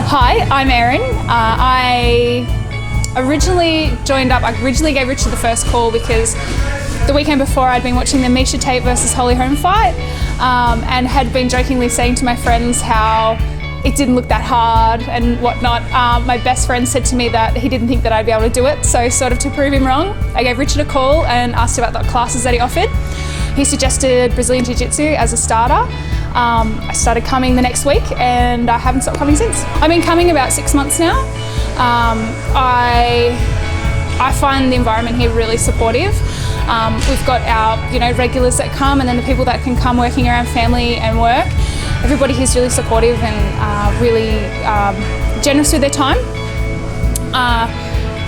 Hi, I'm Erin. I originally gave Richard the first call because the weekend before I'd been watching the Misha Tate versus Holly Holm fight and had been jokingly saying to my friends how it didn't look that hard and whatnot. My best friend said to me that he didn't think that I'd be able to do it, so sort of to prove him wrong, I gave Richard a call and asked about the classes that he offered. He suggested Brazilian Jiu-jitsu as a starter. I started coming the next week and I haven't stopped coming since. I've been coming about 6 months now. I find the environment here really supportive. We've got our regulars that come, and then the people that can come working around family and work. Everybody here's really supportive and really generous with their time.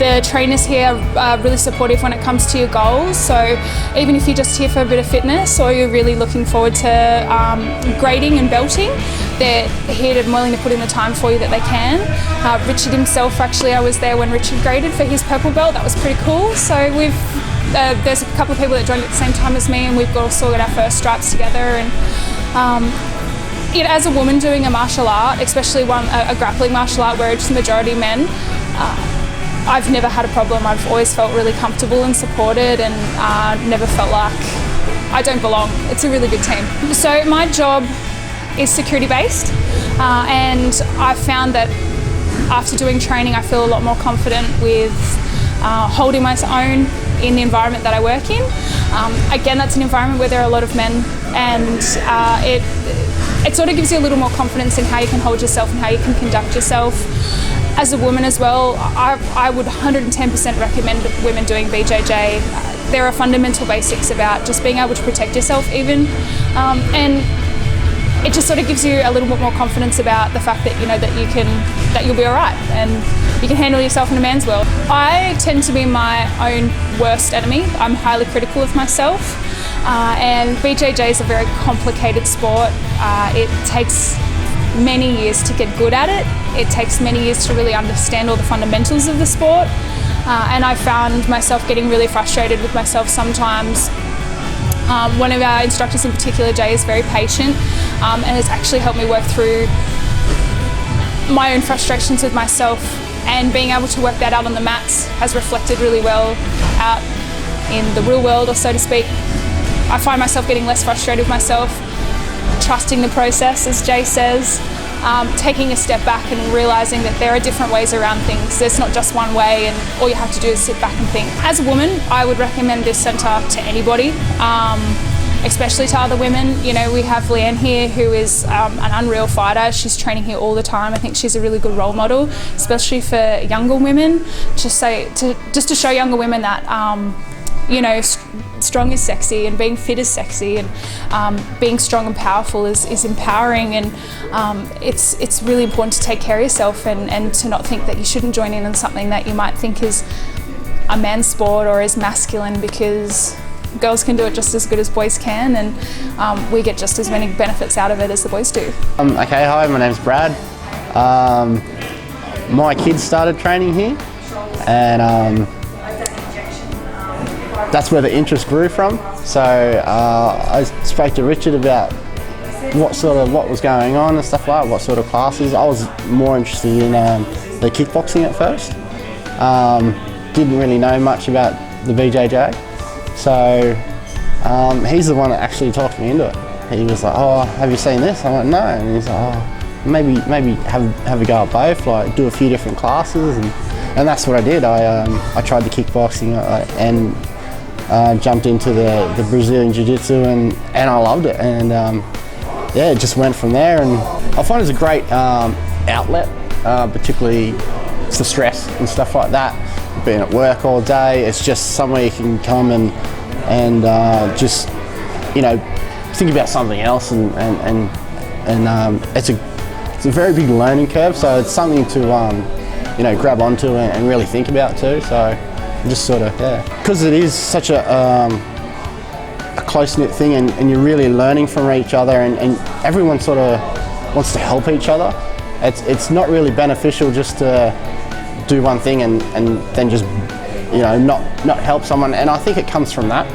The trainers here are really supportive when it comes to your goals, so even if you're just here for a bit of fitness or you're really looking forward to grading and belting, they're here and willing to put in the time for you that they can. Richard himself, actually, I was there when Richard graded for his purple belt. That was pretty cool. So there's a couple of people that joined at the same time as me, and we've also got our first stripes together. And as a woman doing a martial art, especially a grappling martial art where it's the majority men, I've never had a problem. I've always felt really comfortable and supported, and never felt like I don't belong. It's a really good team. So my job is security based, and I've found that after doing training I feel a lot more confident with holding my own in the environment that I work in. Again, that's an environment where there are a lot of men, and it sort of gives you a little more confidence in how you can hold yourself and how you can conduct yourself. As a woman as well, I would 110% recommend women doing BJJ. There are fundamental basics about just being able to protect yourself even, and it just sort of gives you a little bit more confidence about the fact that that you'll be all right and you can handle yourself in a man's world. I tend to be my own worst enemy. I'm highly critical of myself, and BJJ is a very complicated sport. It takes many years to get good at it. It takes many years to really understand all the fundamentals of the sport, and I found myself getting really frustrated with myself sometimes. One of our instructors in particular, Jay, is very patient and has actually helped me work through my own frustrations with myself, and being able to work that out on the mats has reflected really well out in the real world, or so to speak. I find myself getting less frustrated with myself, trusting the process, as Jay says, taking a step back and realising that there are different ways around things. There's not just one way, and all you have to do is sit back and think. As a woman, I would recommend this centre to anybody, especially to other women. We have Leanne here, who is an unreal fighter. She's training here all the time. I think she's a really good role model, especially for younger women, just to show younger women that strong is sexy, and being fit is sexy, and being strong and powerful is empowering, and it's really important to take care of yourself and to not think that you shouldn't join in on something that you might think is a man's sport or is masculine, because girls can do it just as good as boys can, and we get just as many benefits out of it as the boys do. Okay, hi, my name's Brad. My kids started training here, and that's where the interest grew from. So I spoke to Richard about what was going on and stuff like that, what sort of classes. I was more interested in the kickboxing at first. Didn't really know much about the BJJ. So he's the one that actually talked me into it. He was like, "Oh, have you seen this?" I went, "No." And he's like, "Oh, maybe have a go at both, like do a few different classes." And that's what I did. I tried the kickboxing and jumped into the Brazilian Jiu-jitsu, and I loved it, and it just went from there. And I find it's a great outlet, particularly for stress and stuff like that. Being at work all day, it's just somewhere you can come and just think about something else, and it's a very big learning curve, so it's something to grab onto and really think about too. So just sort of, because it is such a close-knit thing, and you're really learning from each other, and everyone sort of wants to help each other. It's not really beneficial just to do one thing and then just not help someone, and I think it comes from that,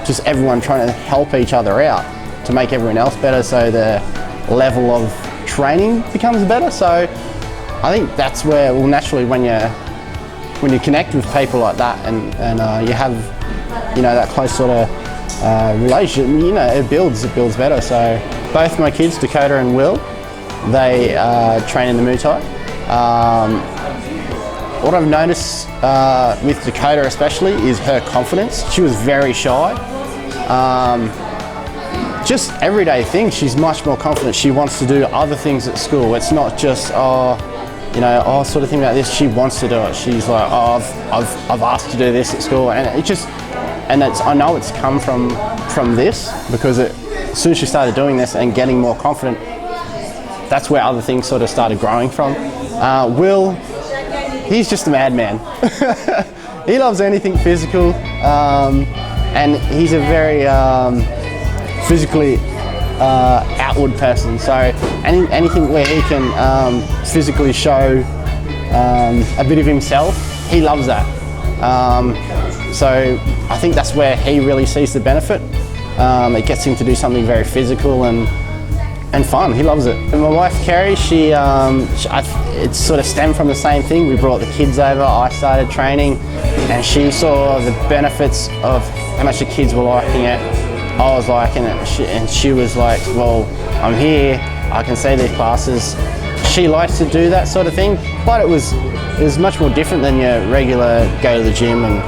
just everyone trying to help each other out to make everyone else better, so the level of training becomes better. So I think that's where, well, naturally when you connect with people like that and you have, you know, that close sort of relationship, you know, it builds better. So both my kids, Dakota and Will, they train in the Muay Thai. What I've noticed with Dakota especially is her confidence. She was very shy. Just everyday things, she's much more confident. She wants to do other things at school. It's not just, sort of thing like this. She wants to do it. She's like, oh, I've asked to do this at school, and I know it's come from this, because as soon as she started doing this and getting more confident, that's where other things sort of started growing from. Will, he's just a madman. He loves anything physical, and he's a very physically outward person. So anything where he can physically show a bit of himself, he loves that. So I think that's where he really sees the benefit. It gets him to do something very physical and fun. He loves it. And my wife Kerry, it sort of stemmed from the same thing. We brought the kids over, I started training, and she saw the benefits of how much the kids were liking it. I was liking it, and she was like, well, I'm here, I can see these classes. She likes to do that sort of thing, but it was much more different than your regular go to the gym and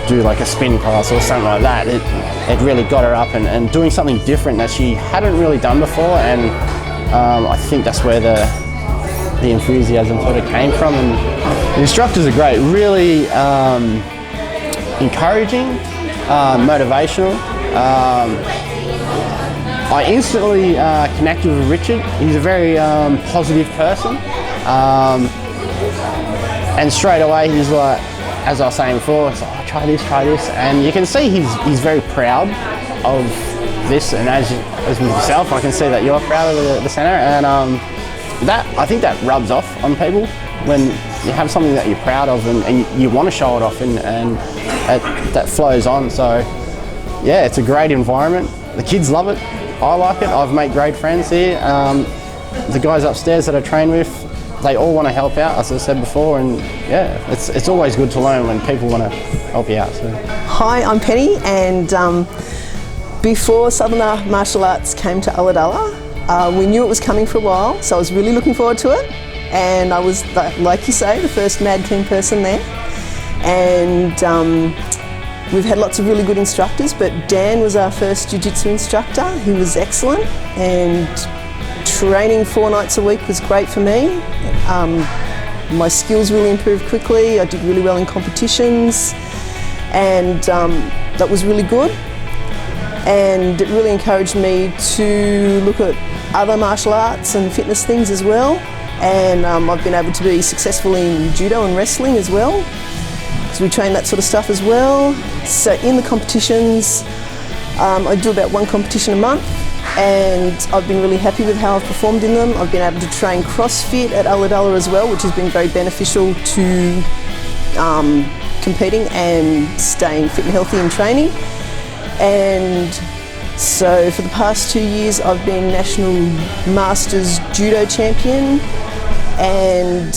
do like a spin class or something like that. It really got her up and doing something different that she hadn't really done before, and I think that's where the enthusiasm sort of came from. And the instructors are great, really encouraging, motivational. I instantly connected with Richard. He's a very positive person, and straight away he's like, as I was saying before, it's like, oh, try this, and you can see he's very proud of this, and as with yourself, I can see that you're proud of the centre, and I think that rubs off on people when you have something that you're proud of and you want to show it off, and that flows on. So yeah, it's a great environment. The kids love it. I like it. I've made great friends here. The guys upstairs that I train with, they all want to help out, as I said before, and yeah, it's always good to learn when people want to help you out. So. Hi, I'm Penny, and before Southerner Martial Arts came to Ulladulla, we knew it was coming for a while, so I was really looking forward to it, and I was, like you say, the first mad keen person there, and we've had lots of really good instructors, but Dan was our first Jiu-jitsu instructor. He was excellent, and training 4 nights a week was great for me. My skills really improved quickly. I did really well in competitions, and that was really good. And it really encouraged me to look at other martial arts and fitness things as well. And I've been able to be successful in judo and wrestling as well, because we train that sort of stuff as well. So in the competitions, I do about 1 competition a month, and I've been really happy with how I've performed in them. I've been able to train CrossFit at Ulladulla as well, which has been very beneficial to competing and staying fit and healthy in training. And so for the past 2 years, I've been National Masters Judo Champion, and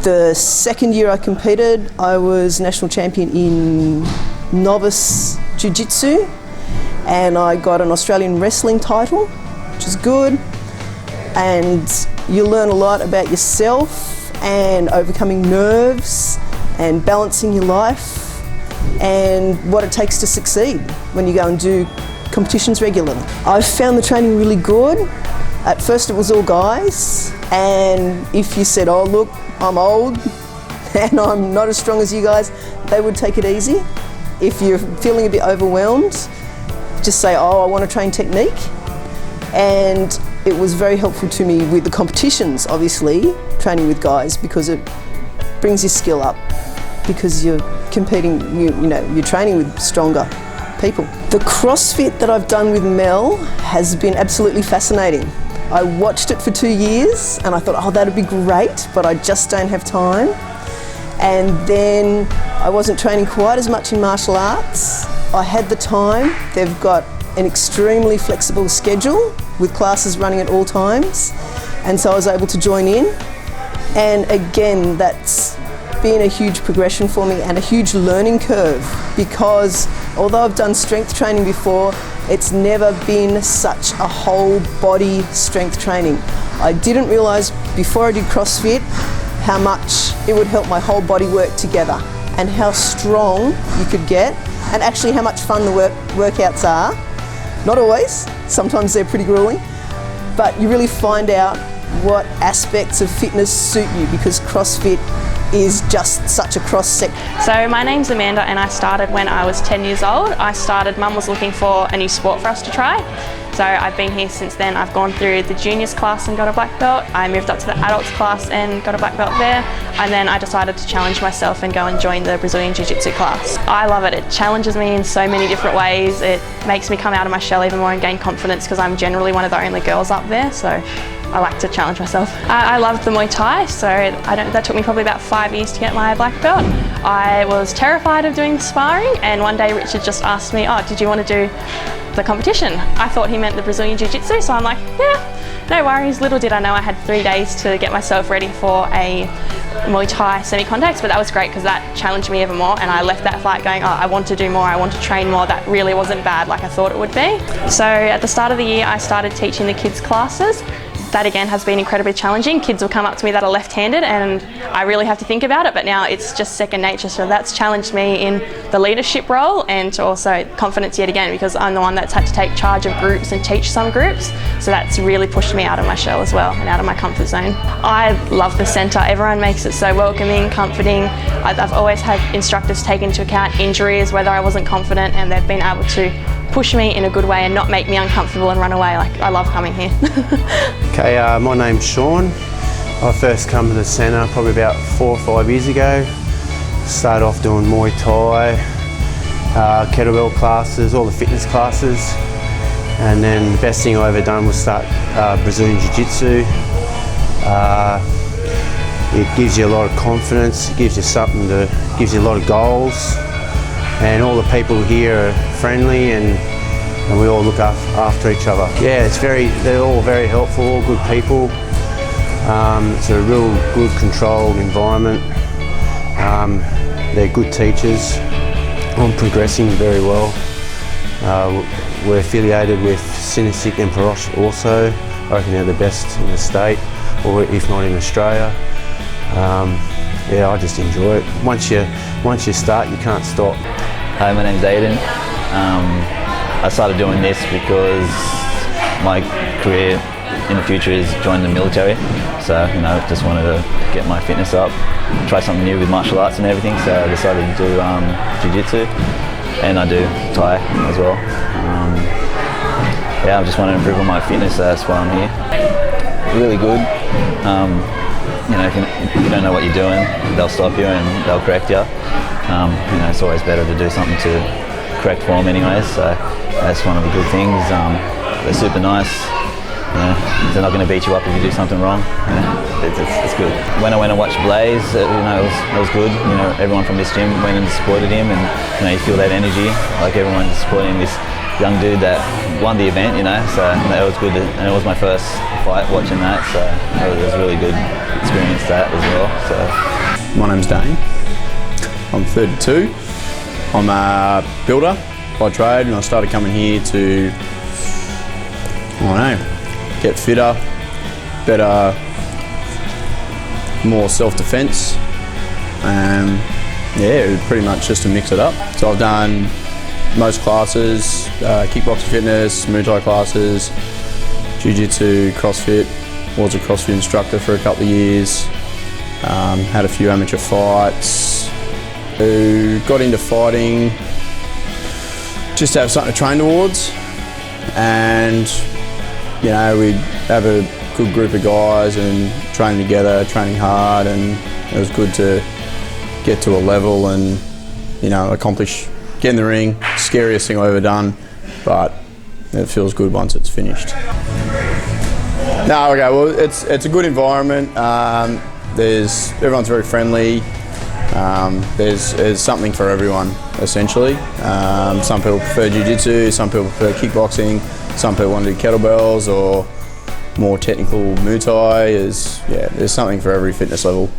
the second year I competed, I was National Champion in Novice Jiu-jitsu, and I got an Australian wrestling title, which is good. And you learn a lot about yourself and overcoming nerves and balancing your life and what it takes to succeed when you go and do competitions regularly. I've found the training really good. At first it was all guys, and if you said, oh look, I'm old and I'm not as strong as you guys, they would take it easy. If you're feeling a bit overwhelmed, just say, oh, I want to train technique. And it was very helpful to me with the competitions, obviously, training with guys, because it brings your skill up, because you're competing, you're training with stronger people. The CrossFit that I've done with Mel has been absolutely fascinating. I watched it for 2 years and I thought, oh, that'd be great, but I just don't have time. And then I wasn't training quite as much in martial arts. I had the time. They've got an extremely flexible schedule with classes running at all times, and so I was able to join in. And again, that's been a huge progression for me and a huge learning curve, because although I've done strength training before, it's never been such a whole body strength training. I didn't realise before I did CrossFit how much it would help my whole body work together and how strong you could get, and actually how much fun the workouts are. Not always, sometimes they're pretty grueling, but you really find out what aspects of fitness suit you, because CrossFit is just such a cross-section. So my name's Amanda and I started when I was 10 years old. Mum was looking for a new sport for us to try. So I've been here since then. I've gone through the juniors class and got a black belt. I moved up to the adults class and got a black belt there. And then I decided to challenge myself and go and join the Brazilian Jiu-jitsu class. I love it. It challenges me in so many different ways. It makes me come out of my shell even more and gain confidence, because I'm generally one of the only girls up there. So I like to challenge myself. I loved the Muay Thai, so that took me probably about 5 years to get my black belt. I was terrified of doing the sparring, and one day Richard just asked me, oh, did you want to do the competition? I thought he meant the Brazilian Jiu-Jitsu, so I'm like, yeah, no worries. Little did I know I had 3 days to get myself ready for a Muay Thai semi-contact, but that was great because that challenged me even more, and I left that fight going, oh, I want to do more, I want to train more. That really wasn't bad like I thought it would be. So at the start of the year, I started teaching the kids classes. That again has been incredibly challenging. Kids will come up to me that are left-handed and I really have to think about it, but now it's just second nature. So that's challenged me in the leadership role, and to also confidence yet again, because I'm the one that's had to take charge of groups and teach some groups. So that's really pushed me out of my shell as well and out of my comfort zone. I love the centre. Everyone makes it so welcoming, comforting. I've always had instructors take into account injuries, whether I wasn't confident, and they've been able to push me in a good way and not make me uncomfortable and run away. Like, I love coming here. Okay, my name's Sean. I first come to the centre probably about 4 or 5 years ago. Started off doing Muay Thai, kettlebell classes, all the fitness classes, and then the best thing I ever done was start Brazilian Jiu-jitsu. It gives you a lot of confidence, it gives you gives you a lot of goals, and all the people here are friendly and we all look after each other. Yeah, they're all very helpful, all good people. It's a real good controlled environment. They're good teachers. I'm progressing very well. We're affiliated with Sinisic and Parosh also. I reckon they're the best in the state, or if not in Australia. Yeah, I just enjoy it. Once you start, you can't stop. Hi, my name's Aiden. I started doing this because my career in the future is join the military. So, just wanted to get my fitness up, try something new with martial arts and everything. So I decided to do Jiu-jitsu, and I do Thai as well. Yeah, I just want to improve on my fitness. So that's why I'm here. Really good. If you don't know what you're doing, they'll stop you and they'll correct you. It's always better to do something to correct form anyways, so that's one of the good things. They're super nice. They're not going to beat you up if you do something wrong. It's good. When I went and watched Blaze, it was good. Everyone from this gym went and supported him, and you feel that energy, like everyone supporting this young dude that won the event. So it was good, and it was my first fight watching that, so it was a really good experience that as well. So my name's Dane. I'm 32. I'm a builder by trade, and I started coming here to, get fitter, better, more self-defense. Yeah, pretty much just to mix it up. So I've done most classes, kickboxing fitness, Muay Thai classes, Jiu-jitsu, CrossFit. Was a CrossFit instructor for a couple of years. Had a few amateur fights. Got into fighting just to have something to train towards, and we'd have a good group of guys and train together, training hard, and it was good to get to a level and accomplish, get in the ring. Scariest thing I've ever done, but it feels good once it's finished. Well, it's a good environment. Everyone's very friendly. There's something for everyone, essentially. Some people prefer Jiu-jitsu, some people prefer kickboxing, some people want to do kettlebells or more technical Muay Thai. There's something for every fitness level.